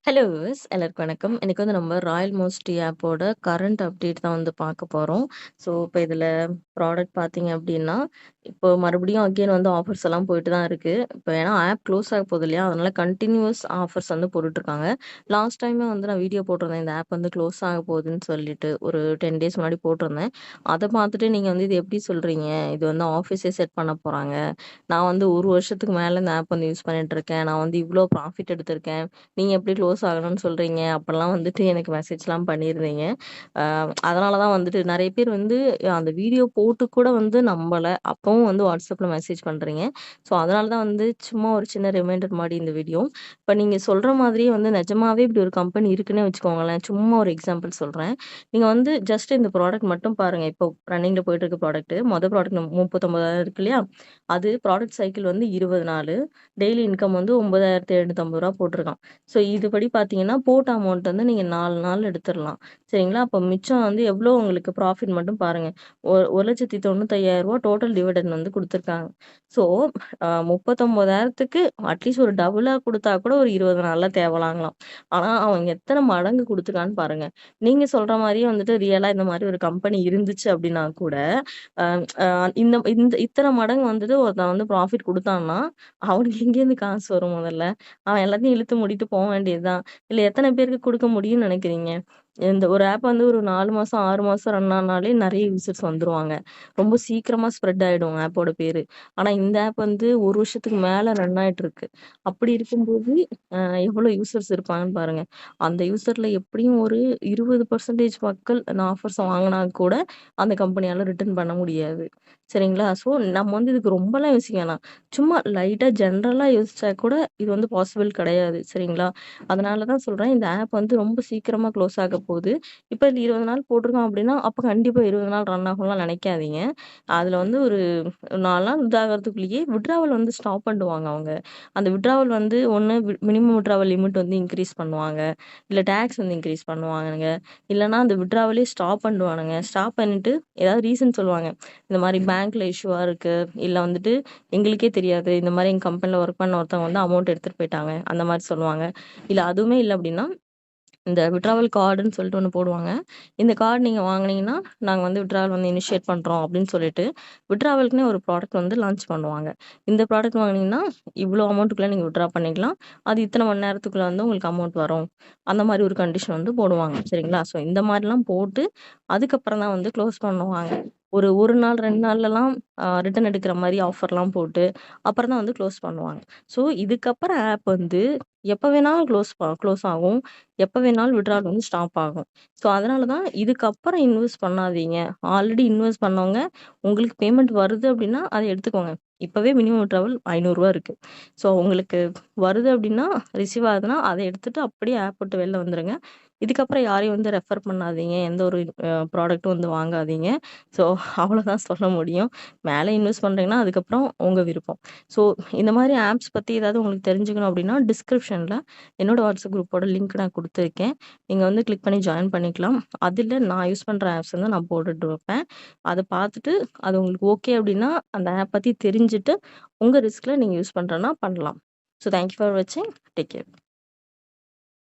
Hello viewers எல்லாருக்கும் வணக்கம். இன்னைக்கு வந்து நம்ம ராயல் மோஸ்ட்ரி ஆப்போட கரண்ட் அப்டேட் தான் வந்து பார்க்க போறோம். ஸோ, இப்போ இதில ப்ராடக்ட் பார்த்தீங்க அப்டின்னா, இப்போ மறுபடியும் அகைன் வந்து ஆஃபர்ஸ் எல்லாம் போயிட்டு தான் இருக்கு. இப்போ ஏன்னா ஆப் க்ளோஸ் ஆக போகுது இல்லையா? அதனால கன்டினியூவஸ் ஆஃபர்ஸ் வந்து போட்டுட்ருக்காங்க. லாஸ்ட் டைமே வந்து நான் வீடியோ போட்டிருந்தேன். இந்த ஆப் வந்து க்ளோஸ் ஆக போகுதுன்னு சொல்லிட்டு ஒரு 10 டேஸ் முன்னாடி போட்டிருந்தேன். அத பார்த்துட்டு நீங்க வந்து இது எப்படி சொல்றீங்க? இது வந்து ஆஃபீஸே செட் பண்ண போறாங்க. நான் வந்து 1 வருஷத்துக்கு மேல இந்த ஆப் வந்து யூஸ் பண்ணிட்டுருக்கேன். நான் வந்து இவ்ளோ ப்ராஃபிட் எடுத்திருக்கேன். நீங்க எப்படி க்ளோஸ் ஆகணும்னு சொல்றீங்க? அப்பலாம் வந்துட்டு எனக்கு மெசேஜ்லாம் பண்ணியிருந்தீங்க. அ அதனால தான் வந்துட்டு நெறைய பேர் வந்து அந்த வீடியோ போட்டு கூட வந்து நம்பல. அப்பவும் வந்து WhatsAppல மெசேஜ் பண்றீங்க. ஸோ, அதனால தான் வந்து சும்மா ஒரு சின்ன ரிமைண்டர் மாரி இந்த வீடியோ. இப்ப நீங்க சொல்ற மாதிரியே வந்து நிஜமாவே இப்படி ஒரு கம்பெனி இருக்குன்னே வச்சுக்கோங்களேன். சும்மா ஒரு எக்ஸாம்பிள் சொல்றேன். நீங்க வந்து ஜஸ்ட் இந்த ப்ராடக்ட் மட்டும் பாருங்க. இப்போ ரன்னிங்ல போயிட்டு இருக்க ப்ராடக்ட். ப்ராடக்ட் 39,000 இருக்கு இல்லையா? அது ப்ராடக்ட் சைக்கிள் வந்து 20 நாளு. டெய்லி இன்கம் வந்து ரூ. 9,750 போட்டிருக்கான். ஸோ இதுபடி பார்த்தீங்கன்னா, போட்ட அமௌண்ட் வந்து நீங்க 4 நாள் எடுத்துறலாம். சரிங்களா? அப்ப மிச்சம் வந்து எவ்வளோ உங்களுக்கு ப்ராஃபிட் மட்டும் பாருங்க. ரூ. 1,95,000 டோட்டல் டிவிடெண்ட் வந்து குடுத்துருக்காங்க. ஸோ 39,000க்கு அட்லீஸ்ட் ஒரு டபுளா குடுத்தா கூட ஒரு 20 நாள்ல தேவலாங்களாம். ஆனா, அவங்க எத்தன மடங்கு குடுத்துருக்கான்னு பாருங்க. நீங்க சொல்ற மாரியே வந்துட்டு ரியலா இந்த மாரி ஒரு கம்பெனி இருந்துச்சு அப்டின்னா கூட, அ அ இந்த இந்த இத்தன மடங்கு வந்துட்டு ஒருத்தன் வந்து ப்ராஃபிட் குடுத்தான்னா, அவனுக்கு எங்கேருந்து காசு வரும் முதல்ல? அவன் எல்லாத்தையும் இழுத்து மூடிட்டு போ வேண்டியது தான். இல்ல எத்தன பேருக்கு குடுக்க முடியும்னு நெனைக்கிறீங்க? இந்த ஒரு ஆப் வந்து ஒரு 4 மாசம், 6 மாசம் ரன் ஆனாலே நெறைய யூசர்ஸ் வந்துருவாங்க. ரொம்ப சீக்கிரமா ஸ்ப்ரெட் ஆயிடும் ஆப்போட பேரு. ஆனா இந்த ஆப் வந்து 1 வருஷத்துக்கு மேல ரன் ஆயிட்டுருக்கு. அப்படி இருக்கும்போது அ எவ்வளோ யூசர்ஸ் இருப்பாங்கன்னு பாருங்க. அந்த யூசர்ல எப்படியும் ஒரு 20% மக்கள் அந்த ஆஃபர்ஸ வாங்குனா கூட அந்த கம்பெனியால ரிட்டர்ன் பண்ண முடியாது. சரிங்களா? ஸோ நம்ம வந்து இதுக்கு ரொம்பலாம் யோசிக்க வேணாம். சும்மா லைட்டா ஜென்ரலா யோசிச்சா கூட இது வந்து பாசிபிள் கிடையாது. சரிங்களா? அதனால தான் சொல்றேன். இந்த ஆப் வந்து ரொம்ப சீக்கிரமா க்ளோஸ் ஆக போகுது. இப்ப இது 20 நாள் போட்டிருக்கான் அப்படின்னா, அப்ப கண்டிப்பா 20 நாள் ரன் ஆகும்லாம் நினைக்காதீங்க. அதுல வந்து ஒரு 4 நாள் இதாகறதுக்குள்ளேயே வித்ட்ராவல் வந்து ஸ்டாப் பண்ணிடுவாங்க அவங்க. அந்த வித்ட்ராவல் வந்து ஒண்ணு மினிமம் வித்ட்ராவல் லிமிட் வந்து இன்கிரீஸ் பண்ணுவாங்க. இல்ல டாக்ஸ் வந்து இன்கிரீஸ் பண்ணுவாங்கங்க. இல்லன்னா அந்த வித்ட்ராவலே ஸ்டாப் பண்ணிடுவானுங்க. ஸ்டாப் பண்ணிட்டு ஏதாவது ரீசன் சொல்லுவாங்க. இந்த மாரி பேங்க்ல இஷ்யூவா இருக்கு. இல்ல வந்துட்டு எங்களுக்கே தெரியாது. இந்த மாரி எங்க கம்பெனில ஒர்க் பண்ண ஒருத்தவங்க வந்து அமௌண்ட் எடுத்துட்டு போயிட்டாங்க. அந்த மாரி சொல்லுவாங்க. இல்ல அதுவுமே இல்ல அப்டின்னா, இந்த விட்ராவல் கார்டுன்னு சொல்லிட்டு ஒண்ணு போடுவாங்க. இந்த கார்ட் நீங்க வாங்குனீங்கன்னா, நாங்க வந்து விட்ராவல் வந்து இனிஷியேட் பண்றோம் அப்டின்னு சொல்லிட்டு, விட்ராவலுக்குன்னே ஒரு ப்ராடக்ட் வந்து லான்ச் பண்ணுவாங்க. இந்த ப்ராடக்ட் வாங்குனீங்கன்னா, இவ்ளோ அமௌண்ட்டுக்குள்ள நீங்க வித்ட்ரா பண்ணிக்கலாம். அது இத்தன மணி நேரத்துக்குள்ள வந்து உங்களுக்கு அமௌண்ட் வரும். அந்த மாரி ஒரு கண்டிஷன் வந்து போடுவாங்க. சரிங்களா? ஸோ இந்த மாரிலாம் போட்டு, அதுக்கப்புறம் தான் வந்து க்ளோஸ் பண்ணுவாங்க. ஒரு 1 நாள், 2 நாள்லலாம் ரிட்டர்ன் எடுக்கிற மாரி ஆஃபர்லாம் போட்டு, அப்புறம் தான் வந்து க்ளோஸ் பண்ணுவாங்க. ஸோ இதுக்கப்புறம் ஆப் வந்து எப்ப வேணாலும் க்ளோஸ் ஆகும். எப்ப வேணாலும் வித்ட்ராவல் வந்து ஸ்டாப் ஆகும். ஸோ அதனால தான் இதுக்கப்புறம் இன்வெஸ்ட் பண்ணாதீங்க. ஆல்ரெடி இன்வெஸ்ட் பண்ணவங்க உங்களுக்கு பேமெண்ட் வருது அப்டின்னா, அத எடுத்துக்கோங்க. இப்பவே மினிமம் வித்ட்ராவல் ரூ. 500 இருக்கு. ஸோ உங்களுக்கு வருது அப்டின்னா, ரிசீவ் ஆகுதுன்னா, அத எடுத்துட்டு அப்படியே ஆப் விட்டு வெளில வந்துருங்க. இதுக்கப்புறம் யாரையும் வந்து ரெஃபர் பண்ணாதீங்க. எந்த ஒரு ப்ராடக்ட்டும் வந்து வாங்காதீங்க. ஸோ அவ்வளோதான் சொல்ல முடியும். மேல இன்வெஸ்ட் பண்றீங்கன்னா, அதுக்கப்புறம் உங்க விருப்பம். ஸோ இந்த மாரி ஆப்ஸ் பத்தி ஏதாவது உங்களுக்கு தெரிஞ்சுக்கணும் அப்டின்னா, டிஸ்கிரிப்ஷன்ல என்னோட வாட்ஸ்அப் குரூப்போட லிங்க் நான் குடுத்துருக்கேன். நீங்க வந்து கிளிக் பண்ணி ஜாயின் பண்ணிக்கலாம். அதுல நான் யூஸ் பண்ற ஆப்ஸ் வந்து நான் போட்டுட்டு வைப்பேன். அத பார்த்துட்டு அது உங்களுக்கு ஓகே அப்டின்னா, அந்த ஆப் பத்தி தெரிஞ்சுட்டு, உங்க ரிஸ்க்ல நீங்க யூஸ் பண்றேன்னா பண்ணலாம். ஸோ தேங்க் யூ ஃபார் வாட்சிங். Take care.